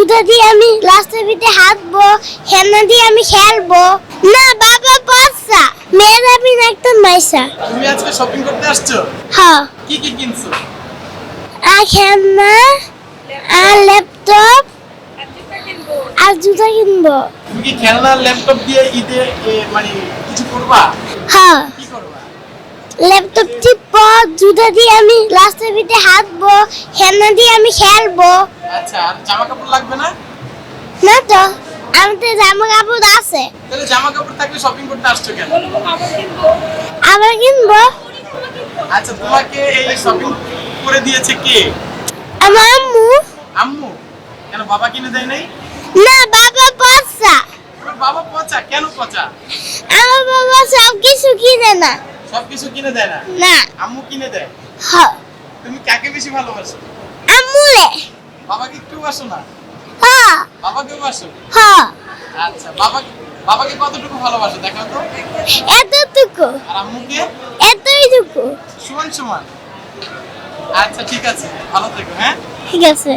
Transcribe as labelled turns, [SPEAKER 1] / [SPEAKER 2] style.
[SPEAKER 1] জুতা দিয়ে আমি রাস্তার ভিতরে হাঁটবো, খেলনা দিয়ে আমি খেলবো। না বাবা পয়সা, মেয়ের আমি একটা মাইসা।
[SPEAKER 2] তুমি আজকে শপিং করতে আসছো?
[SPEAKER 1] হ্যাঁ,
[SPEAKER 2] কি কি কিনছো?
[SPEAKER 1] আর খেলনা আর ল্যাপটপ আর জুতা কিনবো।
[SPEAKER 2] তুমি কি খেলনা ল্যাপটপ দিয়ে ঈদে মানে কিছু করবা?
[SPEAKER 1] হ্যাঁ,
[SPEAKER 2] কি করবা?
[SPEAKER 1] ল্যাপটপ টিপবো, জুতা দিয়ে আমি রাস্তার ভিতরে হাঁটবো, খেলনা দিয়ে আমি খেলবো।
[SPEAKER 2] আচ্ছা, আর জামা কাপড় লাগবে না?
[SPEAKER 1] না তো, আমার তো জামা কাপড় আছে।
[SPEAKER 2] তাহলে জামা কাপড় থাকলে শপিং করতে আসছো কেন?
[SPEAKER 1] আবার কিনবো।
[SPEAKER 2] আচ্ছা, তোমাকে এই শপিং করে দিয়েছে কে?
[SPEAKER 1] আমার আম্মু।
[SPEAKER 2] আম্মু? কেন বাবা কিনে দেয় নাই?
[SPEAKER 1] না বাবা পয়সা,
[SPEAKER 2] তোমার বাবা পচা, কেন পচা?
[SPEAKER 1] আমার বাবা সব কিছু কিনে না।
[SPEAKER 2] সবকিছু কিনে দেয় না,
[SPEAKER 1] না,
[SPEAKER 2] আম্মু কিনে দেয়।
[SPEAKER 1] হ্যাঁ,
[SPEAKER 2] তুমি কাকে বেশি ভালোবাসো?
[SPEAKER 1] আম্মুরে।
[SPEAKER 2] বাবাকে একটু বাসো না?
[SPEAKER 1] হ্যাঁ,
[SPEAKER 2] বাবাকেও বাসো?
[SPEAKER 1] হ্যাঁ,
[SPEAKER 2] আচ্ছা, বাবাকে কতটুকু ভালোবাসো দেখাও তো।
[SPEAKER 1] এতটুকু,
[SPEAKER 2] আর আম্মুকে?
[SPEAKER 1] এতটুকু।
[SPEAKER 2] সমান সমান। আচ্ছা ঠিক আছে, ভালো থেকো। হ্যাঁ,
[SPEAKER 1] ঠিক আছে।